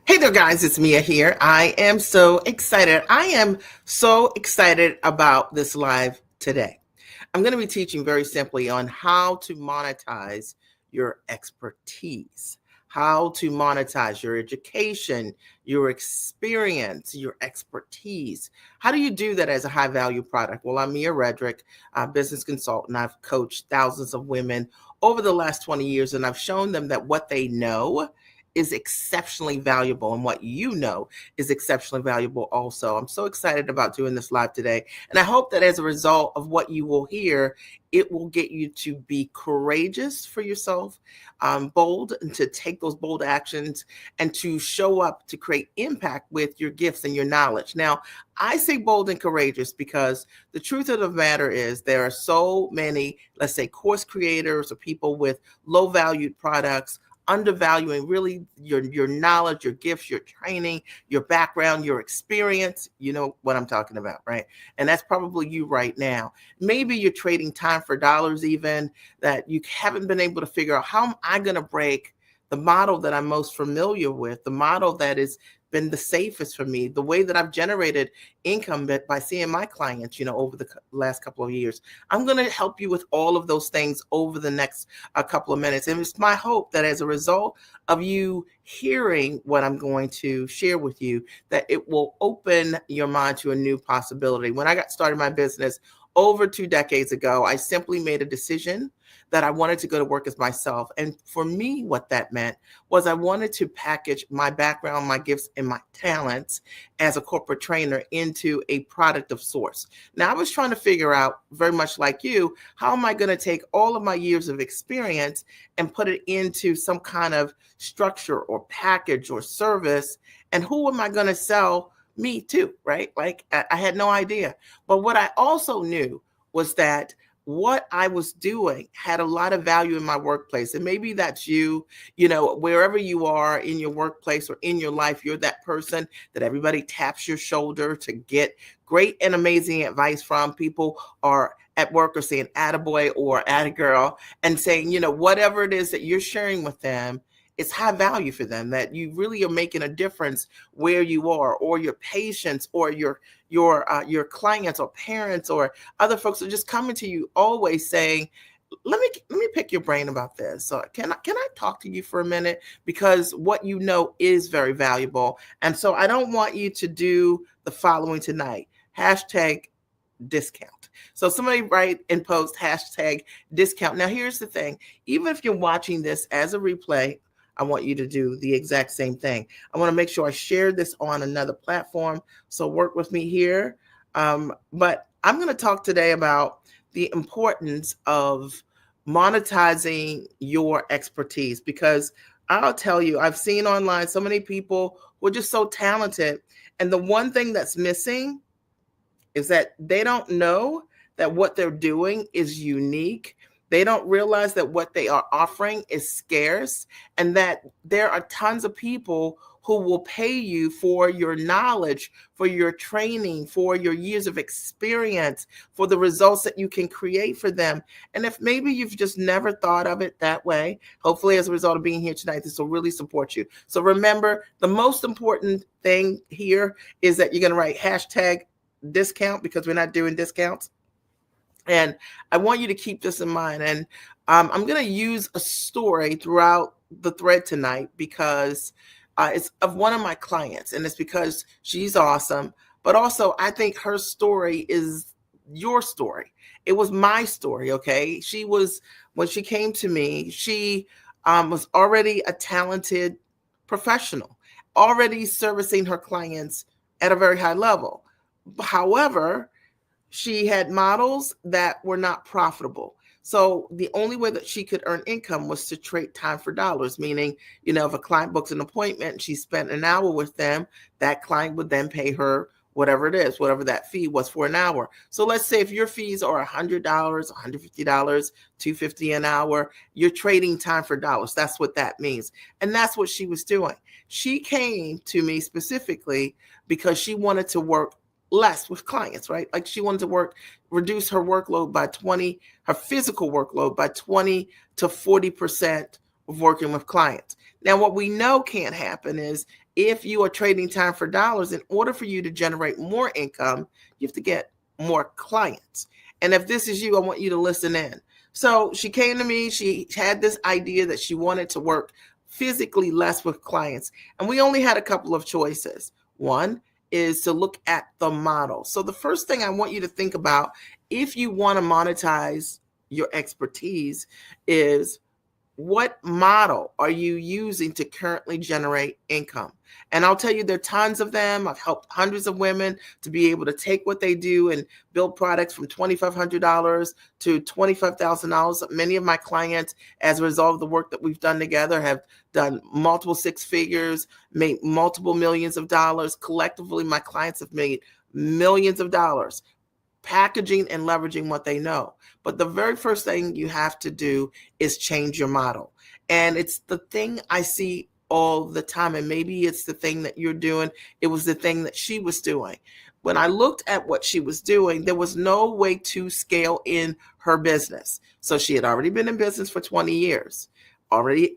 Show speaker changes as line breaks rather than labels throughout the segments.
Hey there, guys. It's Mia here. I am so excited. I am so excited about this live today. I'm going to be teaching very simply on how to monetize your expertise, how to monetize your education, your experience, your expertise. How do you do that as a high value product? Well, I'm Mia Redrick, a business consultant. I've coached thousands of women over the last 20 years, and I've shown them that what they know is exceptionally valuable, and what you know is exceptionally valuable also. I'm so excited about doing this live today, and I hope that as a result of what you will hear, it will get you to be courageous for yourself, bold, and to take those bold actions and to show up to create impact with your gifts and your knowledge. Now, I say bold and courageous because the truth of the matter is there are so many, let's say, course creators or people with low valued products undervaluing really your knowledge, your gifts, your training, your background, your experience. You know what I'm talking about, right? And that's probably you right now. Maybe you're trading time for dollars, even that you haven't been able to figure out, how am I going to break the model that I'm most familiar with, the model that has been the safest for me, the way that I've generated income by seeing my clients, over the last couple of years. I'm going to help you with all of those things over the next couple of minutes. And it's my hope that as a result of you hearing what I'm going to share with you, that it will open your mind to a new possibility. When I got started my business over 2 decades ago, I simply made a decision that I wanted to go to work as myself. And for me, what that meant was I wanted to package my background, my gifts, and my talents as a corporate trainer into a product of sorts. Now, I was trying to figure out, very much like you, how am I going to take all of my years of experience and put it into some kind of structure or package or service? And who am I going to sell me to, right? Like, I had no idea. But what I also knew was that what I was doing had a lot of value in my workplace. And maybe that's you, wherever you are in your workplace or in your life, you're that person that everybody taps your shoulder to get great and amazing advice from. People are at work or saying attaboy or attagirl and saying, whatever it is that you're sharing with them, it's high value for them, that you really are making a difference where you are, or your patients, or your clients or parents or other folks are just coming to you always saying, let me pick your brain about this. So can I talk to you for a minute, because what you know is very valuable. And so I don't want you to do the following tonight. Hashtag discount. So somebody write and post hashtag discount. Now here's the thing. Even if you're watching this as a replay, I want you to do the exact same thing. I want to make sure I share this on another platform. So work with me here. But I'm going to talk today about the importance of monetizing your expertise, because I'll tell you, I've seen online so many people who are just so talented. And the one thing that's missing is that they don't know that what they're doing is unique. They don't realize that what they are offering is scarce, and that there are tons of people who will pay you for your knowledge, for your training, for your years of experience, for the results that you can create for them. And if maybe you've just never thought of it that way, hopefully as a result of being here tonight, this will really support you. So remember, the most important thing here is that you're going to write hashtag discount, because we're not doing discounts. And I want you to keep this in mind. And I'm going to use a story throughout the thread tonight, because it's of one of my clients, and it's because she's awesome. But also, I think her story is your story. It was my story, okay? When she came to me, she was already a talented professional, already servicing her clients at a very high level. However, she had models that were not profitable. So the only way that she could earn income was to trade time for dollars, meaning, if a client books an appointment and she spent an hour with them, that client would then pay her whatever it is, whatever that fee was for an hour. So let's say if your fees are $100, $150, $250 an hour, you're trading time for dollars. That's what that means. And that's what she was doing. She came to me specifically because she wanted to work less with clients, right? Like, she wanted to reduce her workload by her physical workload by 20 to 40% of working with clients. Now, what we know can't happen is if you are trading time for dollars, in order for you to generate more income, you have to get more clients. And if this is you, I want you to listen in. So she came to me, she had this idea that she wanted to work physically less with clients. And we only had a couple of choices. One is to look at the model. So the first thing I want you to think about if you want to monetize your expertise is what model are you using to currently generate income? And I'll tell you, there are tons of them. I've helped hundreds of women to be able to take what they do and build products from $2,500 to $25,000. Many of my clients, as a result of the work that we've done together, have done multiple six figures, made multiple millions of dollars. Collectively, my clients have made millions of dollars packaging and leveraging what they know. But the very first thing you have to do is change your model. And it's the thing I see all the time. And maybe it's the thing that you're doing. It was the thing that she was doing. When I looked at what she was doing, there was no way to scale in her business. So she had already been in business for 20 years, already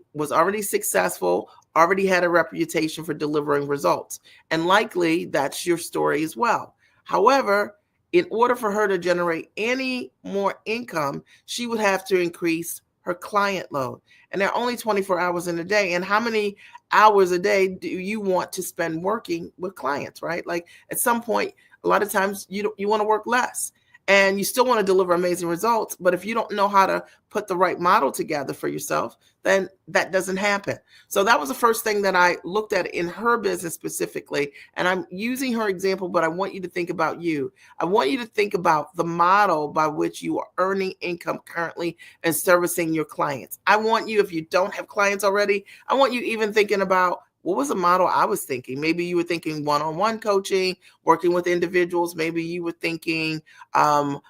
successful, already had a reputation for delivering results. And likely that's your story as well. However, in order for her to generate any more income, she would have to increase her client load. And there are only 24 hours in a day. And how many hours a day do you want to spend working with clients, right? Like at some point, a lot of times you want to work less and you still want to deliver amazing results. But if you don't know how to put the right model together for yourself, then that doesn't happen. So that was the first thing that I looked at in her business specifically. And I'm using her example, but I want you to think about you. I want you to think about the model by which you are earning income currently and servicing your clients. I want you, if you don't have clients already, I want you even thinking about what was the model I was thinking? Maybe you were thinking one-on-one coaching, working with individuals. Maybe you were thinking a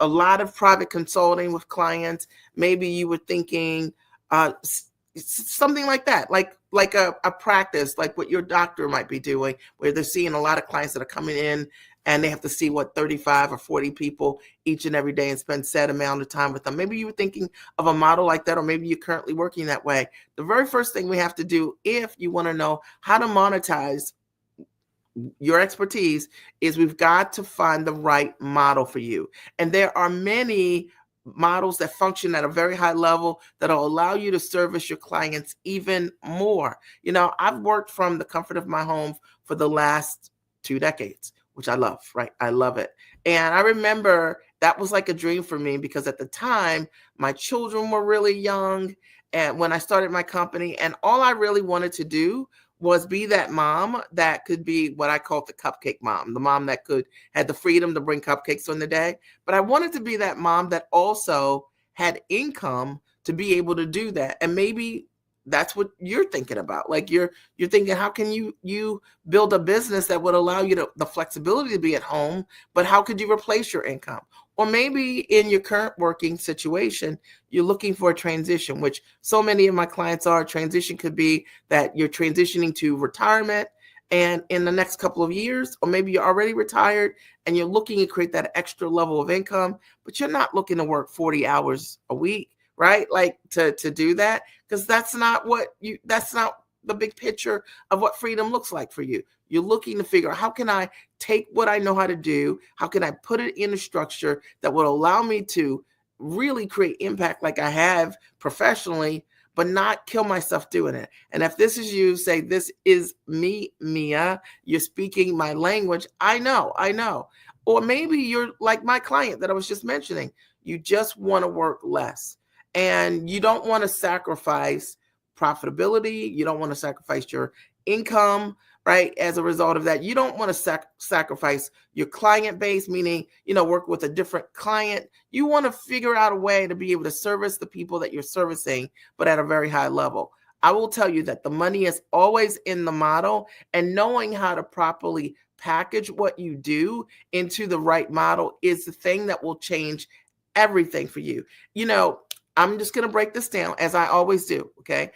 lot of private consulting with clients. Maybe you were thinking something like that, like a practice, like what your doctor might be doing, where they're seeing a lot of clients that are coming in and they have to see 35 or 40 people each and every day and spend set amount of time with them. Maybe you were thinking of a model like that, or maybe you're currently working that way. The very first thing we have to do if you want to know how to monetize your expertise is we've got to find the right model for you. And there are many models that function at a very high level that'll allow you to service your clients even more. You know, I've worked from the comfort of my home for the last 2 decades, which I love, right? I love it. And I remember that was like a dream for me because at the time, my children were really young. And when I started my company, and all I really wanted to do was be that mom that could be what I call the cupcake mom, the mom that had the freedom to bring cupcakes on the day. But I wanted to be that mom that also had income to be able to do that. And maybe that's what you're thinking about. Like you're thinking, how can you build a business that would allow you the flexibility to be at home, but how could you replace your income? Or maybe in your current working situation, you're looking for a transition, which so many of my clients are. Transition could be that you're transitioning to retirement and in the next couple of years, or maybe you're already retired and you're looking to create that extra level of income, but you're not looking to work 40 hours a week, right? Like to do that, because that's not the big picture of what freedom looks like for you. You're looking to figure out, how can I take what I know how to do? How can I put it in a structure that will allow me to really create impact like I have professionally, but not kill myself doing it? And if this is you, say, this is me, Mia, you're speaking my language. I know. Or maybe you're like my client that I was just mentioning. You just want to work less and you don't want to sacrifice profitability. You don't want to sacrifice your income, right? As a result of that, you don't want to sacrifice your client base, meaning, work with a different client. You want to figure out a way to be able to service the people that you're servicing, but at a very high level. I will tell you that the money is always in the model, and knowing how to properly package what you do into the right model is the thing that will change everything for you. I'm just going to break this down as I always do. Okay.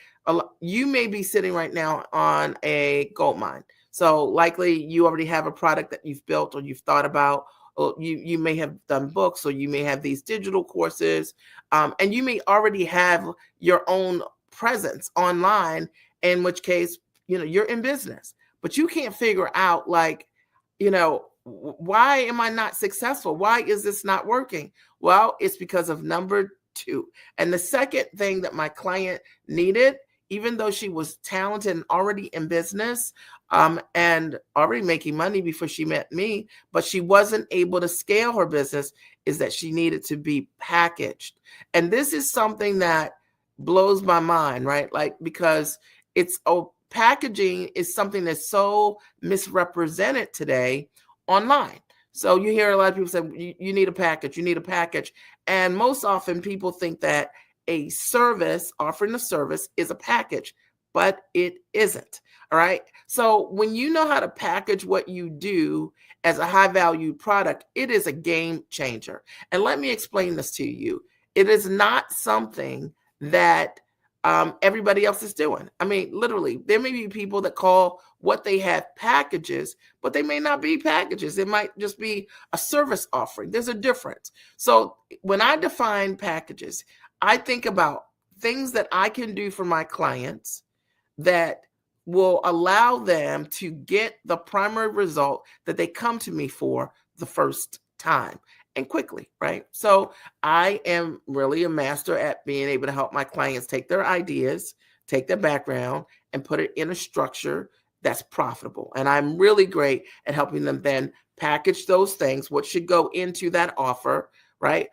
You may be sitting right now on a gold mine. So likely you already have a product that you've built or you've thought about, or you may have done books, or you may have these digital courses, and you may already have your own presence online, in which case, you're in business, but you can't figure out, like, why am I not successful? Why is this not working? Well, it's because of number two. And the second thing that my client needed, even though she was talented and already in business, and already making money before she met me, but she wasn't able to scale her business, is that she needed to be packaged. And this is something that blows my mind, right? Like, because packaging is something that's so misrepresented today online. So you hear a lot of people say, you need a package, you need a package. And most often people think that a service, offering a service, is a package, but it isn't. All right. So when you know how to package what you do as a high value product, it is a game changer. And let me explain this to you. It is not something that everybody else is doing. I mean, literally, there may be people that call what they have packages, but they may not be packages. It might just be a service offering. There's a difference. So when I define packages, I think about things that I can do for my clients that will allow them to get the primary result that they come to me for the first time and quickly, right? So I am really a master at being able to help my clients take their ideas, take their background, and put it in a structure that's profitable. And I'm really great at helping them then package those things, what should go into that offer, right?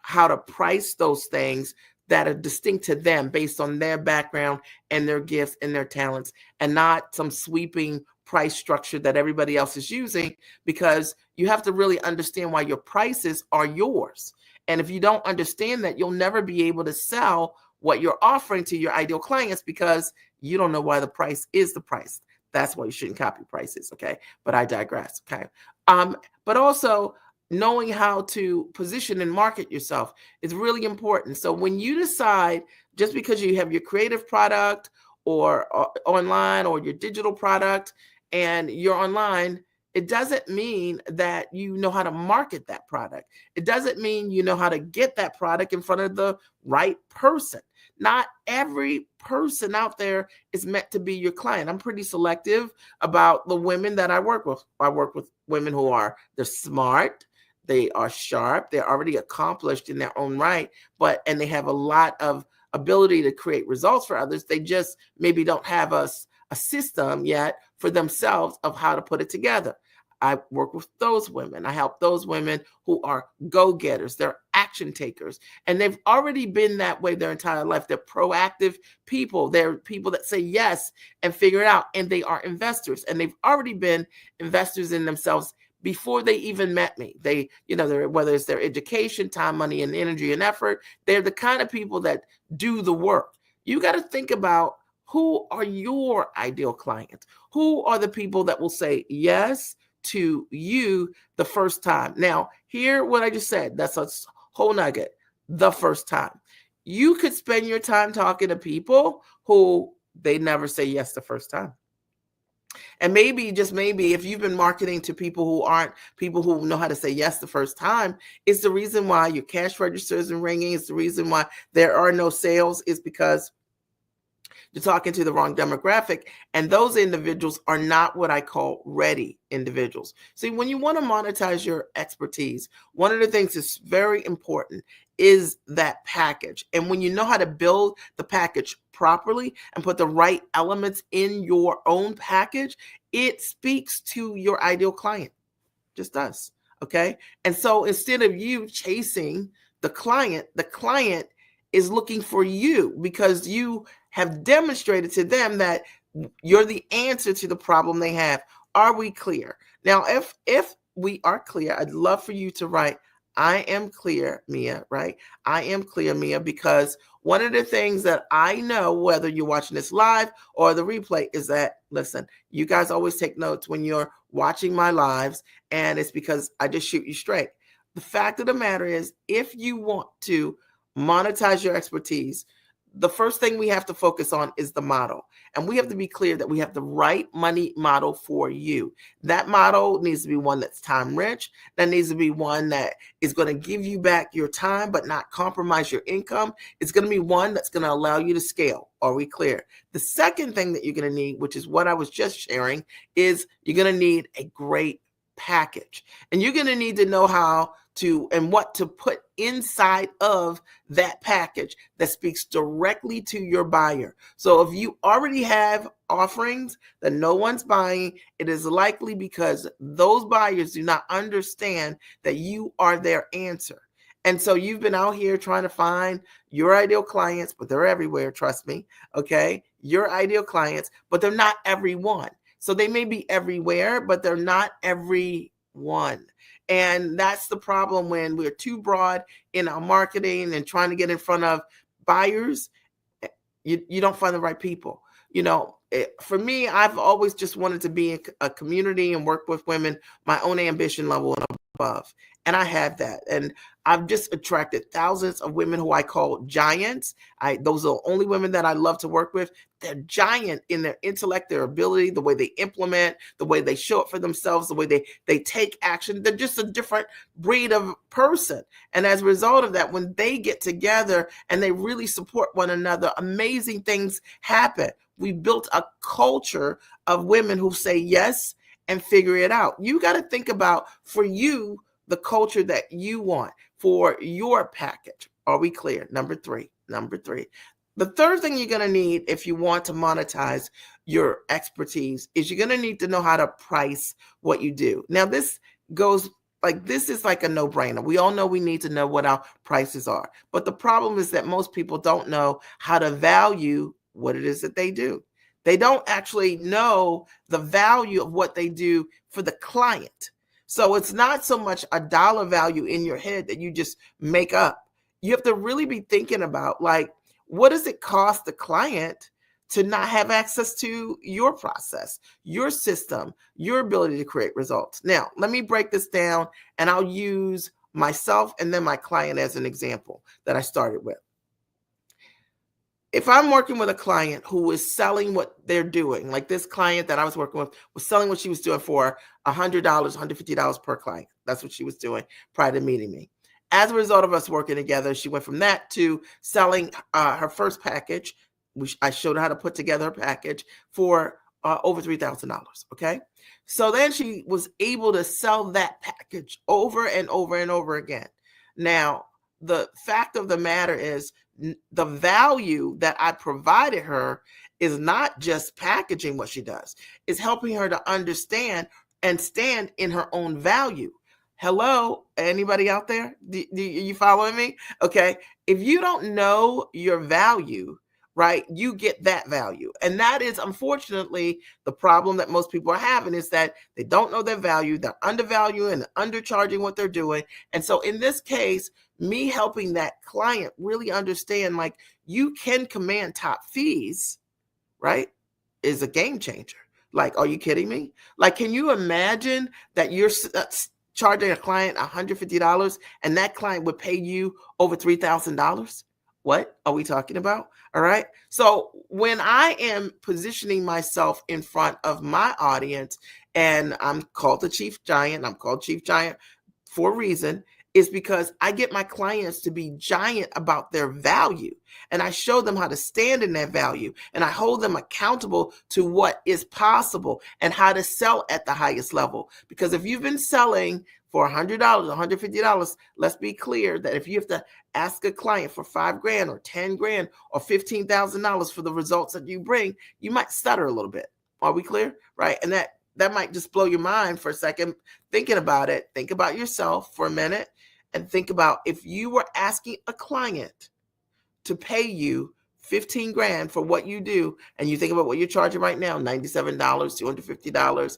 How to price those things that are distinct to them based on their background and their gifts and their talents, and not some sweeping price structure that everybody else is using, because you have to really understand why your prices are yours. And if you don't understand that, you'll never be able to sell what you're offering to your ideal clients, because you don't know why the price is the price. That's why you shouldn't copy prices, okay? But I digress, okay? But also, knowing how to position and market yourself is really important. So when you decide, just because you have your creative product or online, or your digital product and you're online, it doesn't mean that you know how to market that product. It doesn't mean you know how to get that product in front of the right person. Not every person out there is meant to be your client. I'm pretty selective about the women that I work with. I work with women who they're smart, they are sharp, they're already accomplished in their own right, and they have a lot of ability to create results for others. They just maybe don't have a system yet for themselves of how to put it together. I work with those women. I help those women who are go-getters. They're action takers. And they've already been that way their entire life. They're proactive people. They're people that say yes and figure it out. And they are investors. And they've already been investors in themselves before they even met me. Whether it's their education, time, money, and energy and effort, they're the kind of people that do the work. You got to think about, who are your ideal clients? Who are the people that will say yes to you the first time? Now, hear what I just said. That's a whole nugget. The first time. You could spend your time talking to people who they never say yes the first time. And maybe, just maybe, if you've been marketing to people who aren't people who know how to say yes the first time, it's the reason why your cash register isn't ringing. It's the reason why there are no sales, is because you're talking to the wrong demographic. And those individuals are not what I call ready individuals. See, when you want to monetize your expertise, one of the things that's very important is that package. And when you know how to build the package properly and put the right elements in your own package, it speaks to your ideal client. Just does. Okay. And so instead of you chasing the client is looking for you, because you have demonstrated to them that you're the answer to the problem they have. Are we clear? Now, if we are clear, I'd love for you to write, I am clear, Mia, right? I am clear, Mia, because one of the things that I know, whether you're watching this live or the replay, is that, listen, you guys always take notes when you're watching my lives, and it's because I just shoot you straight. The fact of the matter is, if you want to monetize your expertise, the first thing we have to focus on is the model. And we have to be clear that we have the right money model for you. That model needs to be one that's time rich. That needs to be one that is going to give you back your time, but not compromise your income. It's going to be one that's going to allow you to scale. Are we clear? The second thing that you're going to need, which is what I was just sharing, is you're going to need a great package. And you're going to need to know how to and what to put inside of that package that speaks directly to your buyer. So if you already have offerings that no one's buying, it is likely because those buyers do not understand that you are their answer. And so you've been out here trying to find your ideal clients, but they're everywhere, trust me, okay? Your ideal clients, but they're not everyone. So they may be everywhere, but they're not everyone. And that's the problem when we're too broad in our marketing and trying to get in front of buyers. You don't find the right people. For me, I've always just wanted to be in a community and work with women, my own ambition level and above. And I have that. And I've just attracted thousands of women who I call giants. Those are the only women that I love to work with. They're giant in their intellect, their ability, the way they implement, the way they show up for themselves, the way they take action. They're just a different breed of person. And as a result of that, when they get together and they really support one another, amazing things happen. We built a culture of women who say yes and figure it out. You got to think about, for you, the culture that you want for your package. Are we clear? Number three. The third thing you're going to need if you want to monetize your expertise is you're going to need to know how to price what you do. Now, this is like a no-brainer. We all know we need to know what our prices are. But the problem is that most people don't know how to value what it is that they do. They don't actually know the value of what they do for the client. So it's not so much a dollar value in your head that you just make up. You have to really be thinking about, like, what does it cost the client to not have access to your process, your system, your ability to create results? Now, let me break this down, and I'll use myself and then my client as an example that I started with. If I'm working with a client who is selling what they're doing, like this client that I was working with was selling what she was doing for $100, $150 per client. That's what she was doing prior to meeting me. As a result of us working together, she went from that to selling her first package, which I showed her how to put together her package for over $3,000. Okay. So then she was able to sell that package over and over and over again. Now, the fact of the matter is, the value that I provided her is not just packaging what she does. It's helping her to understand and stand in her own value. Hello, anybody out there? Do you following me? Okay. If you don't know your value, right, you get that value. And that is, unfortunately, the problem that most people are having, is that they don't know their value. They're undervaluing and undercharging what they're doing. And so in this case, me helping that client really understand, like, you can command top fees, right, is a game changer. Like, are you kidding me? Like, can you imagine that you're charging a client $150 and that client would pay you over $3,000? What are we talking about? All right. So when I am positioning myself in front of my audience, and I'm called the Chief Giant, I'm called Chief Giant for a reason, is because I get my clients to be giant about their value, and I show them how to stand in that value, and I hold them accountable to what is possible and how to sell at the highest level. Because if you've been selling for $100, $150, let's be clear that if you have to ask a client for $5,000 or $10,000 or $15,000 for the results that you bring, you might stutter a little bit. Are we clear? Right? And that might just blow your mind for a second thinking about it. Think about yourself for a minute and think about, if you were asking a client to pay you $15,000 for what you do, and you think about what you're charging right now, $97, $250,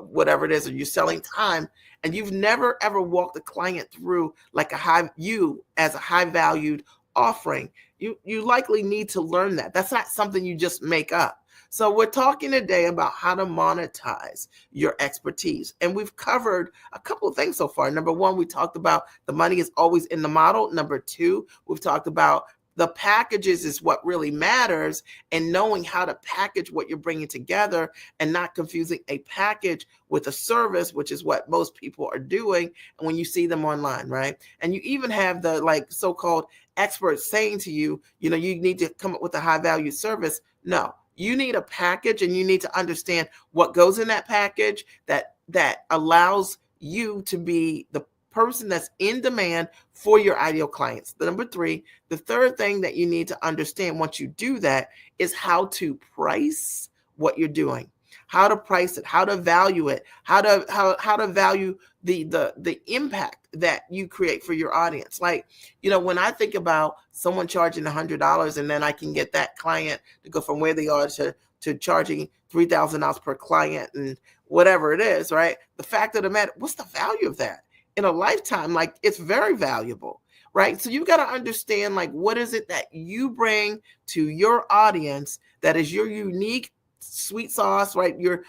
whatever it is, or you're selling time, and you've never ever walked a client through like you as a high valued offering, you likely need to learn that. That's not something you just make up. So we're talking today about how to monetize your expertise. And we've covered a couple of things so far. Number one, we talked about the money is always in the model. Number two, we've talked about The packages is what really matters, and knowing how to package what you're bringing together and not confusing a package with a service, which is what most people are doing when you see them online, right? And you even have the like so-called experts saying to you, you know, you need to come up with a high value service. No, you need a package, and you need to understand what goes in that package that allows you to be the person that's in demand for your ideal clients. The number three, the third thing that you need to understand once you do that is how to price what you're doing, how to price it, how to value it, how to value the impact that you create for your audience. Like, you know, when I think about someone charging $100 and then I can get that client to go from where they are to charging $3,000 per client and whatever it is, right? The fact of the matter, what's the value of that? In a lifetime, like, it's very valuable, right? So you've got to understand, like, what is it that you bring to your audience that is your unique sweet sauce, right? Your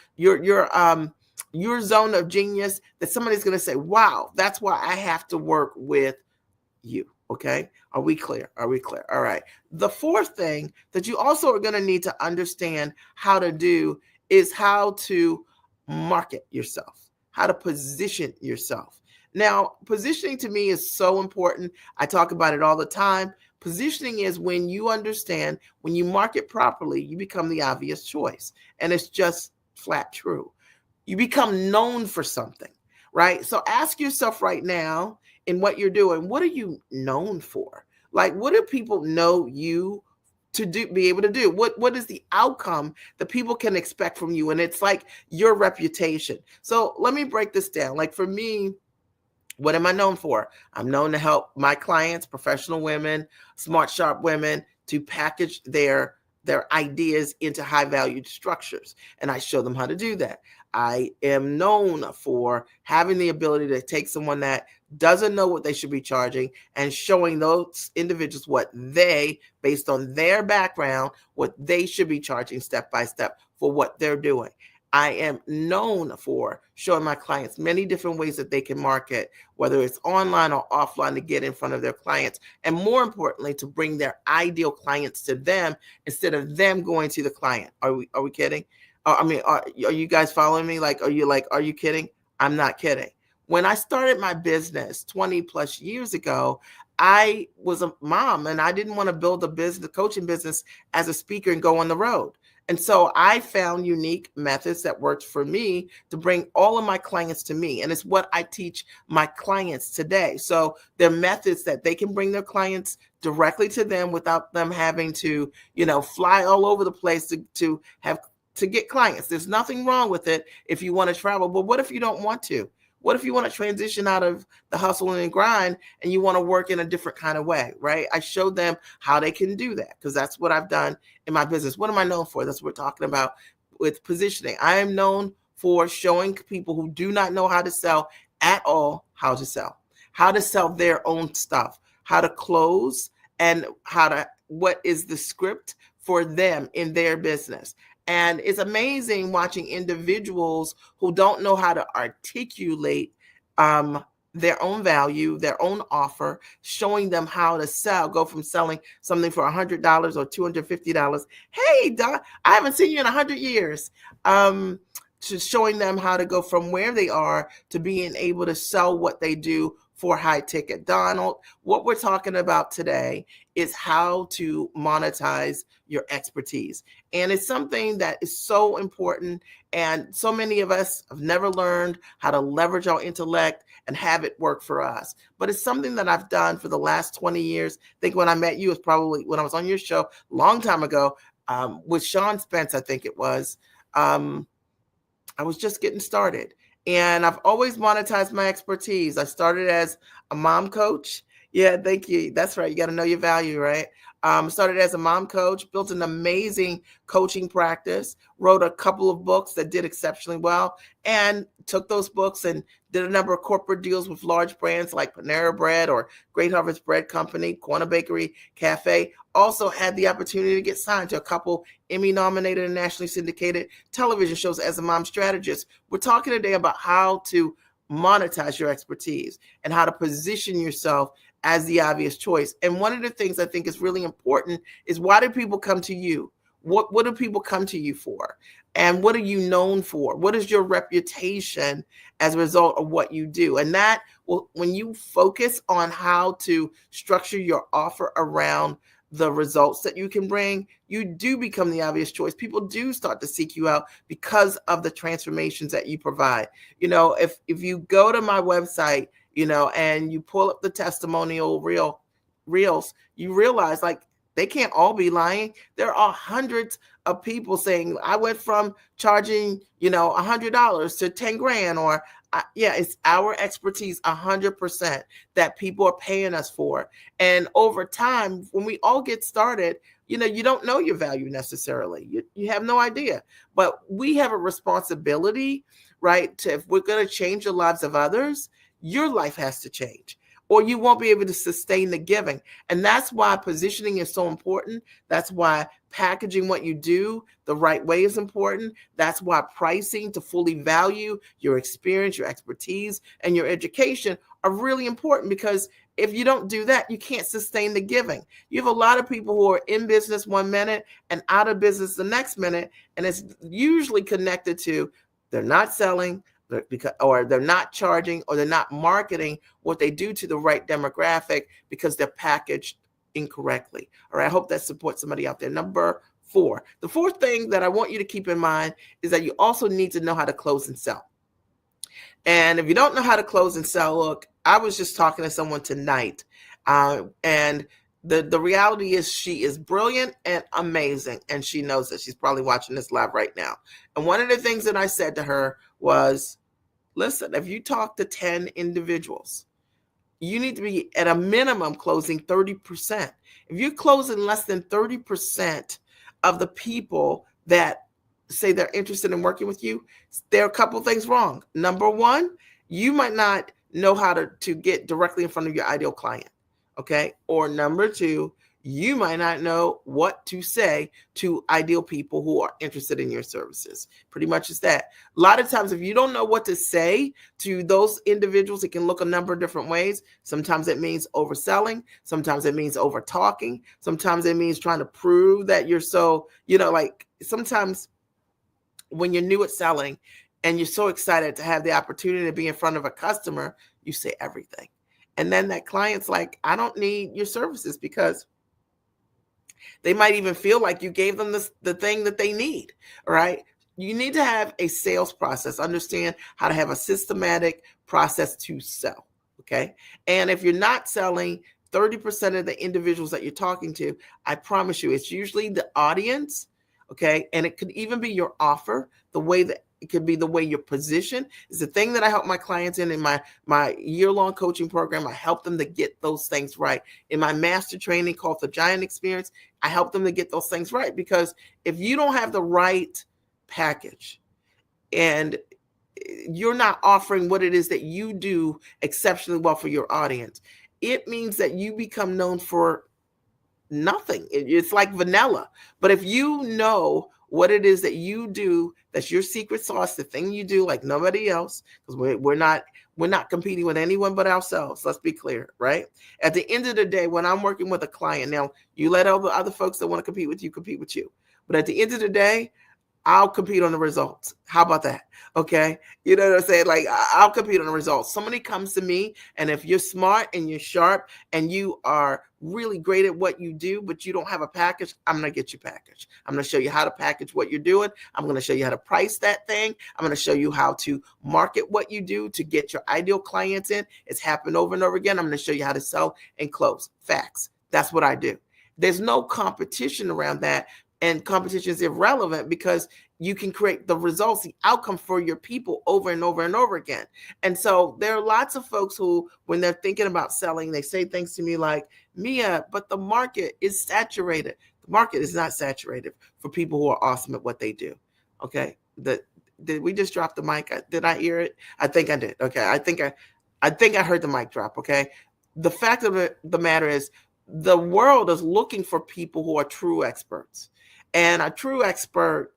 zone of genius that somebody's going to say, wow, that's why I have to work with you. Okay. Are we clear? Are we clear? All right. The fourth thing that you also are going to need to understand how to do is how to market yourself, how to position yourself. Now, positioning to me is so important. I talk about it all the time. Positioning is when you understand, when you market properly, you become the obvious choice. And it's just flat true. You become known for something, right? So ask yourself right now, in what you're doing, what are you known for? Like, what do people know you to do, be able to do? What is the outcome that people can expect from you? And it's like your reputation. So let me break this down. Like, for me, what am I known for? I'm known to help my clients, professional women, smart, sharp women, to package their ideas into high valued structures. And I show them how to do that. I am known for having the ability to take someone that doesn't know what they should be charging and showing those individuals what they, based on their background, what they should be charging step by step for what they're doing. I am known for showing my clients many different ways that they can market, whether it's online or offline, to get in front of their clients. And more importantly, to bring their ideal clients to them instead of them going to the client. Are we kidding? Are you guys following me? Like, are you kidding? I'm not kidding. When I started my business 20 plus years ago, I was a mom and I didn't want to build a business, coaching business as a speaker and go on the road. And so I found unique methods that worked for me to bring all of my clients to me. And it's what I teach my clients today. So they're methods that they can bring their clients directly to them without them having to, fly all over the place to get clients. There's nothing wrong with it if you want to travel. But what if you don't want to? What if you want to transition out of the hustle and grind and you want to work in a different kind of way, right? I showed them how they can do that because that's what I've done in my business. What am I known for? That's what we're talking about with positioning. I am known for showing people who do not know how to sell at all how to sell their own stuff, how to close, and what is the script for them in their business. And it's amazing watching individuals who don't know how to articulate their own value, their own offer, showing them how to sell, go from selling something for $100 or $250. Hey, Don, I haven't seen you in 100 years. To showing them how to go from where they are to being able to sell what they do for high ticket. Donald, what we're talking about today is how to monetize your expertise. And it's something that is so important. And so many of us have never learned how to leverage our intellect and have it work for us. But it's something that I've done for the last 20 years. I think when I met you was probably when I was on your show a long time ago with Sean Spence, I think it was. I was just getting started. And I've always monetized my expertise. I started as a mom coach. Yeah, thank you. That's right. You got to know your value, right? Started as a mom coach, built an amazing coaching practice, wrote a couple of books that did exceptionally well, and took those books and did a number of corporate deals with large brands like Panera Bread or Great Harvest Bread Company, Corner Bakery Cafe. Also had the opportunity to get signed to a couple Emmy-nominated and nationally syndicated television shows as a mom strategist. We're talking today about how to monetize your expertise and how to position yourself as the obvious choice. And one of the things I think is really important is, why do people come to you? What do people come to you for? And what are you known for? What is your reputation as a result of what you do? And that will, when you focus on how to structure your offer around the results that you can bring, you do become the obvious choice. People do start to seek you out because of the transformations that you provide. If you go to my website, and you pull up the testimonial reels, you realize, like, they can't all be lying. There are hundreds of people saying, I went from charging, $100 to 10 grand, or it's our expertise 100% that people are paying us for. And over time, when we all get started, you don't know your value necessarily. You have no idea, but we have a responsibility, right? If we're going to change the lives of others, your life has to change, or you won't be able to sustain the giving. And that's why positioning is so important. That's why packaging what you do the right way is important. That's why pricing to fully value your experience, your expertise, and your education are really important, because if you don't do that, you can't sustain the giving. You have a lot of people who are in business one minute and out of business the next minute, and it's usually connected to they're not selling, or they're not charging, or they're not marketing what they do to the right demographic, because they're packaged incorrectly. All right, I hope that supports somebody out there. Number 4, the fourth thing that I want you to keep in mind is that you also need to know how to close and sell. And if you don't know how to close and sell, look, I was just talking to someone tonight, and the reality is, she is brilliant and amazing, and she knows that. She's probably watching this live right now. And one of the things that I said to her was, listen, if you talk to 10 individuals, you need to be at a minimum closing 30%. If you're closing less than 30% of the people that say they're interested in working with you, there are a couple of things wrong. Number one, you might not know how to get directly in front of your ideal client. Okay. Or number two, you might not know what to say to ideal people who are interested in your services. Pretty much is that. A lot of times, if you don't know what to say to those individuals, it can look a number of different ways. Sometimes it means overselling. Sometimes it means over talking. Sometimes it means trying to prove that you're so, like sometimes when you're new at selling and you're so excited to have the opportunity to be in front of a customer, you say everything. And then that client's like, I don't need your services, because they might even feel like you gave them the thing that they need. All right. You need to have a sales process, understand how to have a systematic process to sell. Okay. And if you're not selling 30% of the individuals that you're talking to, I promise you, it's usually the audience. Okay. And it could even be your offer, the way that it could be the way you're positioned. It's the thing that I help my clients in my year-long coaching program. I help them to get those things right. In my master training called the Giant Experience, I help them to get those things right, because if you don't have the right package and you're not offering what it is that you do exceptionally well for your audience, it means that you become known for nothing. It's like vanilla. But if you know what it is that you do, that's your secret sauce, the thing you do like nobody else, because we're not competing with anyone but ourselves. Let's be clear, right? At the end of the day, when I'm working with a client, now you let all the other folks that want to compete with you. But at the end of the day, I'll compete on the results. How about that? Okay. You know what I'm saying? Like, I'll compete on the results. Somebody comes to me, and if you're smart and you're sharp and you are really great at what you do, but you don't have a package, I'm going to get you packaged. I'm going to show you how to package what you're doing. I'm going to show you how to price that thing. I'm going to show you how to market what you do to get your ideal clients in. It's happened over and over again. I'm going to show you how to sell and close. Facts. That's what I do. There's no competition around that. And competition is irrelevant, because you can create the results, the outcome for your people over and over and over again. And so there are lots of folks who, when they're thinking about selling, they say things to me like, Mia, but the market is saturated. The market is not saturated for people who are awesome at what they do. Okay. Did we just drop the mic? Did I hear it? I think I did. Okay. I think I heard the mic drop. Okay. The fact of the matter is, the world is looking for people who are true experts. And a true expert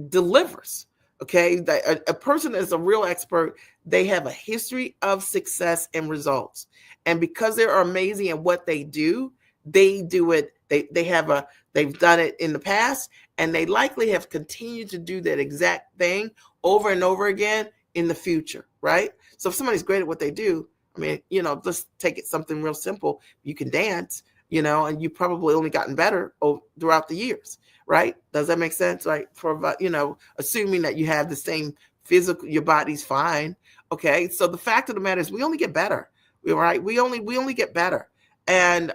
delivers. Okay, a person that's a real expert, they have a history of success and results, and because they're amazing at what they do it. They've done it in the past, and they likely have continued to do that exact thing over and over again in the future, right? So if somebody's great at what they do, I mean, let's take it something real simple. You can dance, and you probably only gotten better throughout the years, right? Does that make sense? Right? For assuming that you have the same physical, your body's fine. Okay. So the fact of the matter is, we only get better. Right? We only get better, and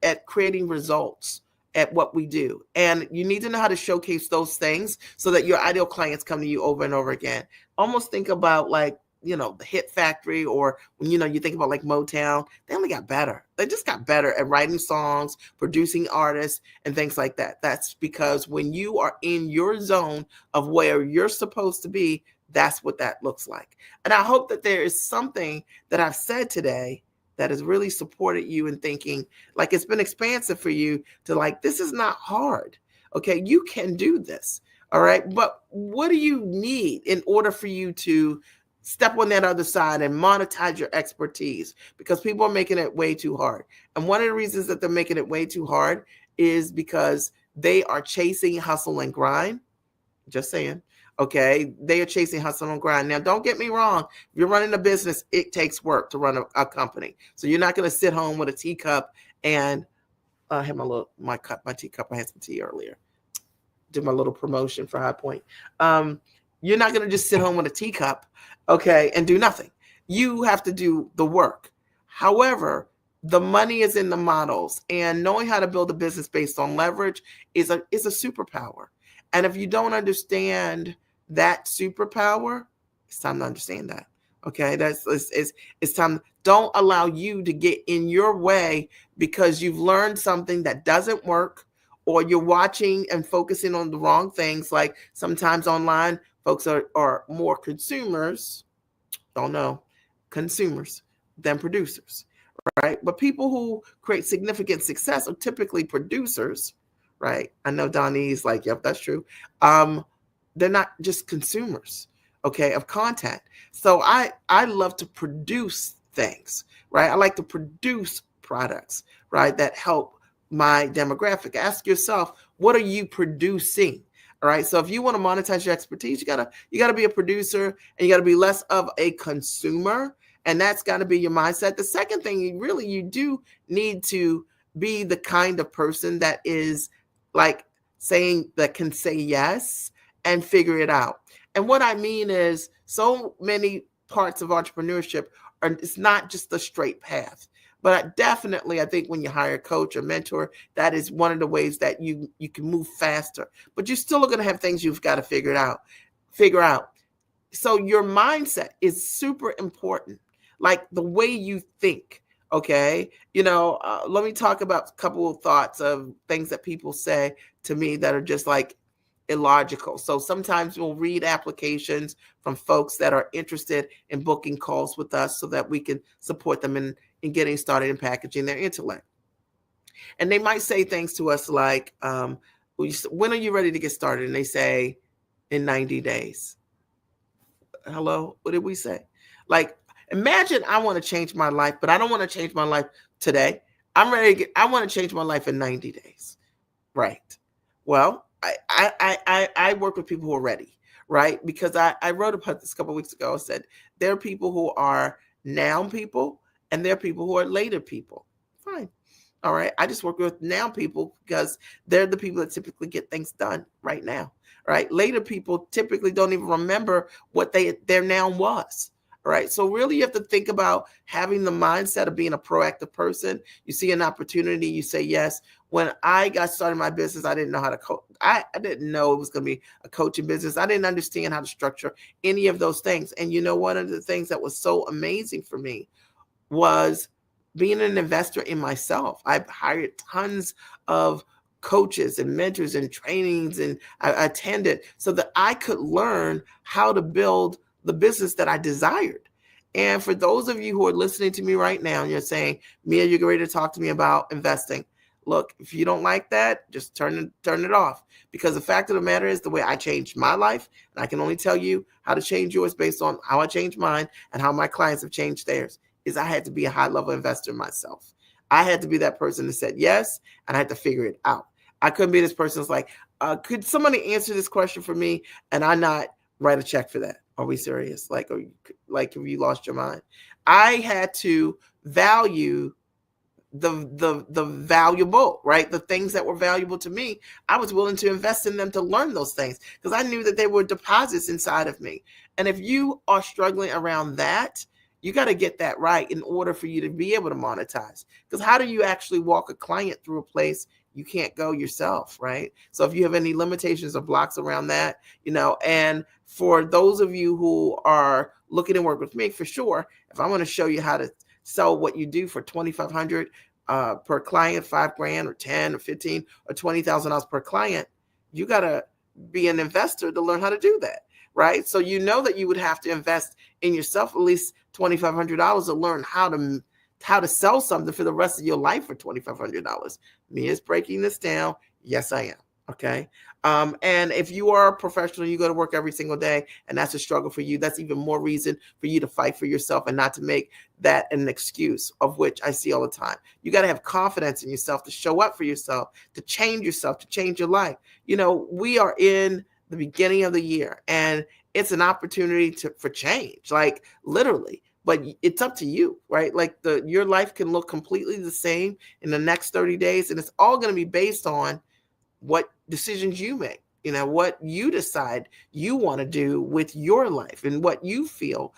at creating results at what we do. And you need to know how to showcase those things so that your ideal clients come to you over and over again. Almost think about like, the Hit Factory, or when, you think about like Motown, they only got better. They just got better at writing songs, producing artists, and things like that. That's because when you are in your zone of where you're supposed to be, that's what that looks like. And I hope that there is something that I've said today that has really supported you in thinking, like, it's been expansive for you to like, this is not hard. Okay, you can do this. All right. But what do you need in order for you to step on that other side and monetize your expertise? Because people are making it way too hard. And one of the reasons that they're making it way too hard is because they are chasing hustle and grind. Just saying. Okay. They are chasing hustle and grind. Now, don't get me wrong. If you're running a business, it takes work to run a company. So you're not going to sit home with a teacup and I had my teacup. I had some tea earlier. Do my little promotion for High Point. You're not going to just sit home with a teacup, okay, and do nothing. You have to do the work. However, the money is in the models, and knowing how to build a business based on leverage is a superpower. And if you don't understand that superpower, it's time to understand that. Okay, it's time. Don't allow you to get in your way because you've learned something that doesn't work, or you're watching and focusing on the wrong things. Like sometimes online, folks are more consumers, consumers than producers, right? But people who create significant success are typically producers, right? I know Donnie's like, yep, that's true. They're not just consumers, okay, of content. So I love to produce things, right? I like to produce products, right, that help my demographic. Ask yourself, what are you producing? All right. So if you want to monetize your expertise, you gotta be a producer, and you gotta be less of a consumer. And that's gotta be your mindset. The second thing, you do need to be the kind of person that is like that can say yes and figure it out. And what I mean is, so many parts of entrepreneurship it's not just a straight path. But definitely, I think when you hire a coach or mentor, that is one of the ways that you can move faster. But you're still going to have things you've got to figure out. So your mindset is super important, like the way you think. Okay, let me talk about a couple of thoughts of things that people say to me that are just like illogical. So sometimes we'll read applications from folks that are interested in booking calls with us so that we can support them in getting started in packaging their intellect. And they might say things to us like, when are you ready to get started? And they say, in 90 days. Hello? What did we say? Like, imagine I want to change my life, but I don't want to change my life today. I want to change my life in 90 days. Right. Well, I work with people who are ready, right? Because I wrote about this a couple of weeks ago. I said there are people who are now people, and there are people who are later people. Fine. All right. I just work with now people because they're the people that typically get things done right now. Right. Later people typically don't even remember what their now was. All right. So really you have to think about having the mindset of being a proactive person. You see an opportunity, you say yes. When I got started in my business, I didn't know how to coach. I didn't know it was going to be a coaching business. I didn't understand how to structure any of those things. And one of the things that was so amazing for me was being an investor in myself. I've hired tons of coaches and mentors and trainings, and I attended so that I could learn how to build the business that I desired. And for those of you who are listening to me right now, and you're saying, Mia, you're ready to talk to me about investing. look, if you don't like that, just turn it off. Because the fact of the matter is, the way I changed my life, and I can only tell you how to change yours based on how I changed mine and how my clients have changed theirs, is I had to be a high level investor myself. I had to be that person that said yes, and I had to figure it out. I couldn't be this person that's like, could somebody answer this question for me and I not write a check for that? Are we serious? Like, have you lost your mind? I had to value the valuable, right? The things that were valuable to me, I was willing to invest in them to learn those things because I knew that they were deposits inside of me. And if you are struggling around that, you got to get that right in order for you to be able to monetize. Because how do you actually walk a client through a place you can't go yourself, right? So if you have any limitations or blocks around that, and for those of you who are looking to work with me, for sure, if I want to show you how to sell what you do for 2,500 per client, 5 grand or 10 or 15 or $20,000 per client, you got to be an investor to learn how to do that, right? So that you would have to invest in yourself at least $2,500 to learn how to sell something for the rest of your life for $2,500. Mia's breaking this down. Yes, I am. Okay. And if you are a professional, you go to work every single day, and that's a struggle for you, that's even more reason for you to fight for yourself and not to make that an excuse, of which I see all the time. You got to have confidence in yourself to show up for yourself, to change yourself, to change your life. We are in the beginning of the year, and it's an opportunity for change, like literally. But it's up to you, right? Like your life can look completely the same in the next 30 days, and it's all going to be based on what decisions you make, what you decide you want to do with your life and what you feel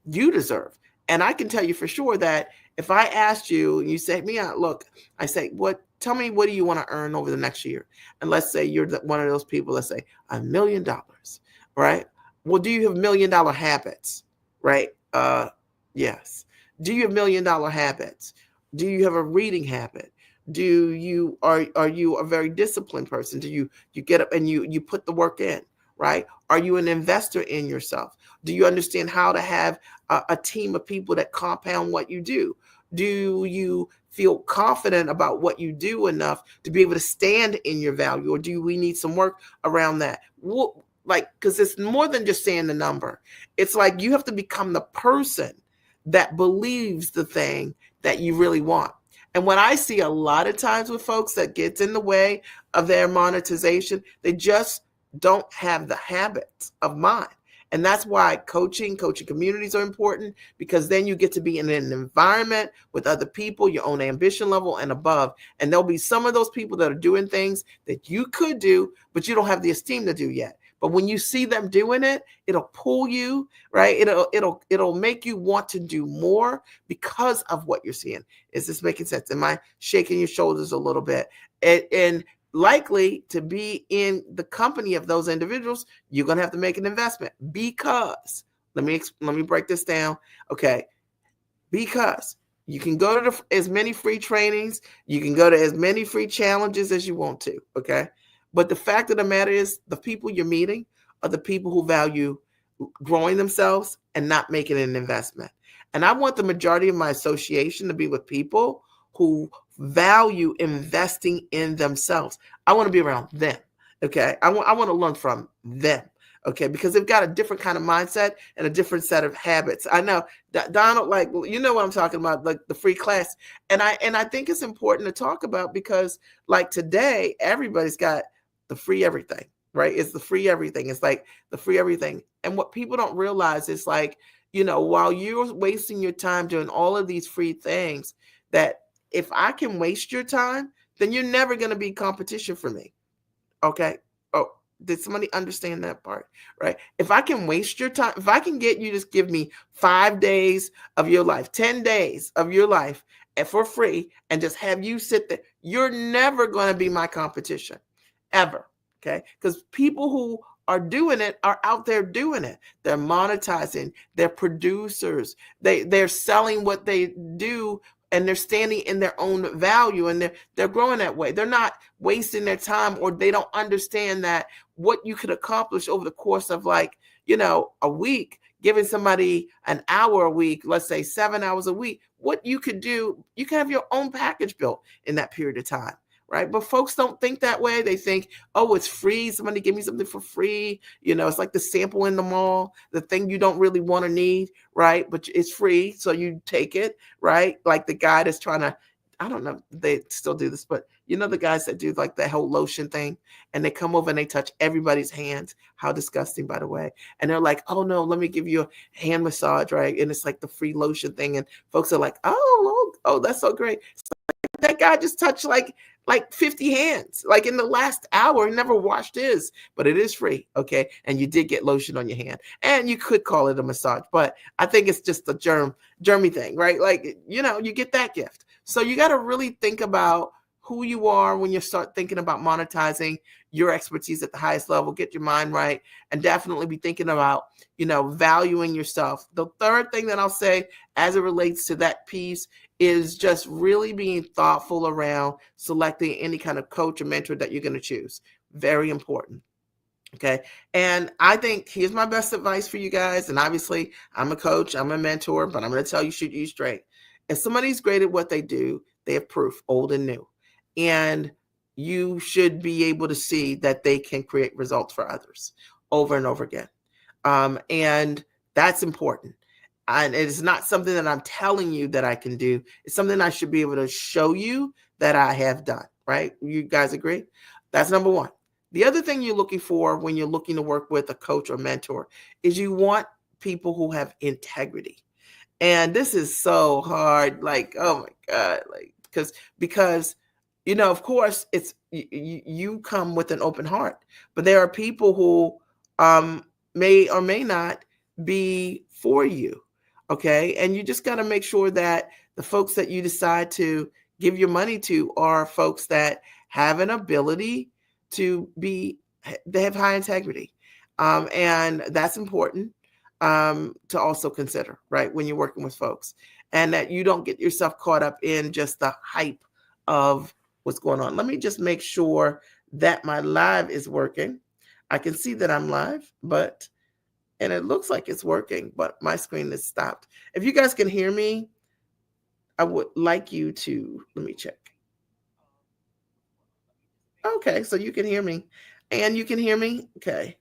you deserve. And I can tell you for sure that if I asked you and you say, Mia, look, I say, tell me, what do you want to earn over the next year? And let's say you're one of those people that say $1 million, right? Well, do you have $1 million habits, right? Yes. Do you have $1 million habits? Do you have a reading habit? Are you a very disciplined person? Do you get up and you put the work in, right? Are you an investor in yourself? Do you understand how to have a team of people that compound what you do? Do you feel confident about what you do enough to be able to stand in your value, or do we need some work around that? Because it's more than just saying the number. It's like you have to become the person that believes the thing that you really want. And what I see a lot of times with folks that gets in the way of their monetization, they just don't have the habits of mind. And that's why coaching communities are important, because then you get to be in an environment with other people, your own ambition level and above. And there'll be some of those people that are doing things that you could do, but you don't have the esteem to do yet. But when you see them doing it, it'll pull you, right? It'll make you want to do more because of what you're seeing. Is this making sense? Am I shaking your shoulders a little bit? And likely to be in the company of those individuals, you're going to have to make an investment, because let me break this down. Okay. Because you can go to as many free trainings, you can go to as many free challenges as you want to. Okay. But the fact of the matter is, the people you're meeting are the people who value growing themselves and not making an investment. And I want the majority of my association to be with people who value investing in themselves. I want to be around them. Okay. I want to learn from them. Okay. Because they've got a different kind of mindset and a different set of habits. I know Donald, like, you know what I'm talking about, like the free class. And I think it's important to talk about, because like today, everybody's got the free everything, right? It's the free everything. It's like the free everything. And what people don't realize is, like, while you're wasting your time doing all of these free things, that if I can waste your time, then you're never going to be competition for me. Okay. Oh, did somebody understand that part? Right. If I can waste your time, if I can get you to give me 5 days of your life, 10 days of your life, and for free, and just have you sit there, you're never going to be my competition, ever. Okay. Because people who are doing it are out there doing it. They're monetizing. They're producers. They're selling what they do and they're standing in their own value, and they're growing that way. They're not wasting their time, or they don't understand that what you could accomplish over the course of, like, a week, giving somebody an hour a week, let's say 7 hours a week, what you could do, you can have your own package built in that period of time. Right. But folks don't think that way. They think, oh, it's free. Somebody give me something for free. It's like the sample in the mall, the thing you don't really want to need. Right. But it's free. So you take it. Right. Like the guy that's trying to, I don't know, if they still do this, but the guys that do like that whole lotion thing, and they come over and they touch everybody's hands. How disgusting, by the way. And they're like, oh no, let me give you a hand massage. Right. And it's like the free lotion thing. And folks are like, oh, that's so great. That guy just touched like 50 hands, like in the last hour. He never washed his, but it is free. Okay. And you did get lotion on your hand, and you could call it a massage, but I think it's just a germy thing, right? Like, you get that gift. So you got to really think about who you are when you start thinking about monetizing your expertise at the highest level. Get your mind right, and definitely be thinking about, valuing yourself. The third thing that I'll say as it relates to that piece is just really being thoughtful around selecting any kind of coach or mentor that you're going to choose. Very important. Okay. And I think here's my best advice for you guys. And obviously I'm a coach, I'm a mentor, but I'm going to tell you, shoot you straight. If somebody's great at what they do, they have proof, old and new. And you should be able to see that they can create results for others over and over again. And that's important. And it's not something that I'm telling you that I can do. It's something I should be able to show you that I have done, right? You guys agree? That's number one. The other thing you're looking for when you're looking to work with a coach or mentor is you want people who have integrity. And this is so hard. Like, oh my God, like, because of course, it's you come with an open heart, but there are people who may or may not be for you. Okay. And you just got to make sure that the folks that you decide to give your money to are folks that have an ability they have high integrity. And that's important to also consider, right, when you're working with folks, and that you don't get yourself caught up in just the hype of what's going on. Let me just make sure that my live is working. I can see that I'm live, and it looks like it's working, but my screen is stopped. If you guys can hear me, I would like you to, let me check. Okay, so you can hear me, and you can hear me. Okay.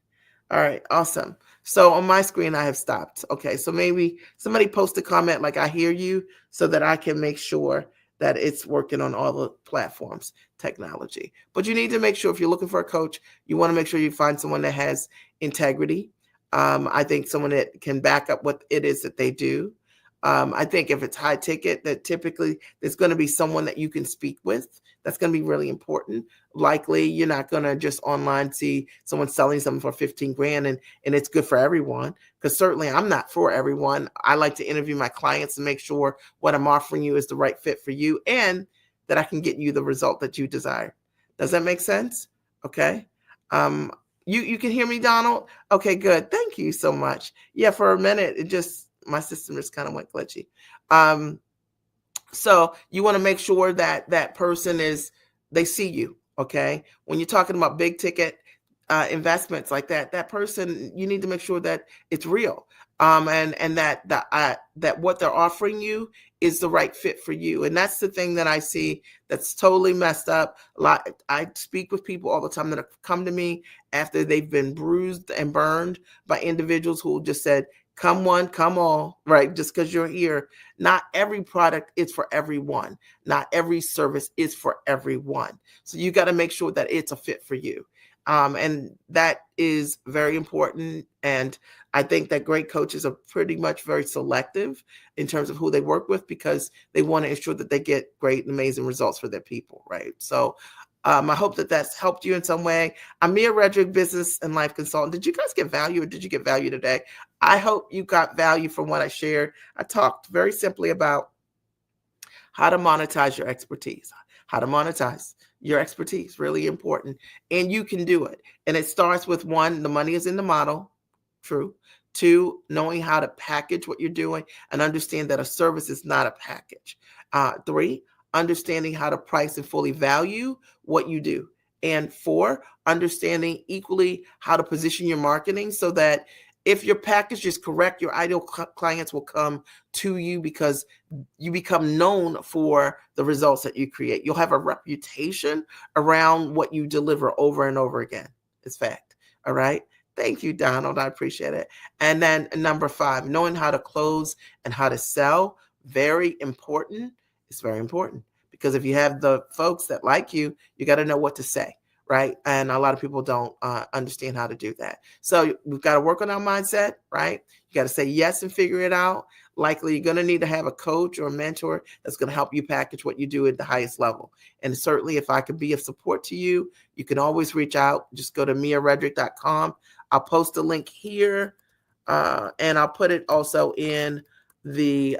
All right, awesome. So on my screen, I have stopped. Okay, so maybe somebody post a comment like I hear you, so that I can make sure that it's working on all the platforms, technology. But you need to make sure, if you're looking for a coach, you want to make sure you find someone that has integrity. I think someone that can back up what it is that they do. I think if it's high ticket, that typically there's going to be someone that you can speak with. That's going to be really important. Likely, you're not going to just online see someone selling something for 15 grand and it's good for everyone, because certainly I'm not for everyone. I like to interview my clients and make sure what I'm offering you is the right fit for you, and that I can get you the result that you desire. Does that make sense? Okay. You can hear me, Donald? Okay, good. Thank you so much. Yeah, for a minute, my system just kind of went glitchy. So you want to make sure that that person they see you. Okay. When you're talking about big ticket investments like that person, you need to make sure that it's real. And that what they're offering you is the right fit for you. And that's the thing that I see that's totally messed up. I speak with people all the time that have come to me after they've been bruised and burned by individuals who just said, come one, come all, right? Just because you're here. Not every product is for everyone. Not every service is for everyone. So you got to make sure that it's a fit for you. And that is very important. And I think that great coaches are pretty much very selective in terms of who they work with, because they want to ensure that they get great and amazing results for their people, right? So I hope that that's helped you in some way. I'm Mia Redrick, business and life consultant. Did you guys get value, or did you get value today? I hope you got value from what I shared. I talked very simply about how to monetize your expertise, how to monetize your expertise, really important. And you can do it. And it starts with, one, the money is in the model. True. Two, knowing how to package what you're doing and understand that a service is not a package. 3, understanding how to price and fully value what you do. And 4, understanding equally how to position your marketing so that if your package is correct, your ideal clients will come to you because you become known for the results that you create. You'll have a reputation around what you deliver over and over again. It's fact. All right. Thank you, Donald. I appreciate it. And then number 5, knowing how to close and how to sell. Very important. It's very important because if you have the folks that like you, you got to know what to say. Right. And a lot of people don't understand how to do that. So we've got to work on our mindset. Right. You got to say yes and figure it out. Likely you're going to need to have a coach or a mentor that's going to help you package what you do at the highest level. And certainly if I could be of support to you, you can always reach out. Just go to miaredrick.com. I'll post a link here and I'll put it also in the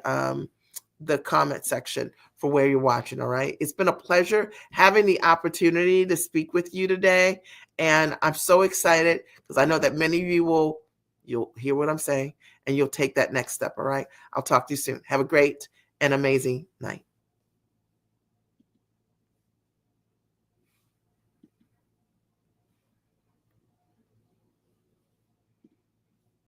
comment section for where you're watching. All right. It's been a pleasure having the opportunity to speak with you today. And I'm so excited because I know that many of you you'll hear what I'm saying and you'll take that next step. All right. I'll talk to you soon. Have a great and amazing night.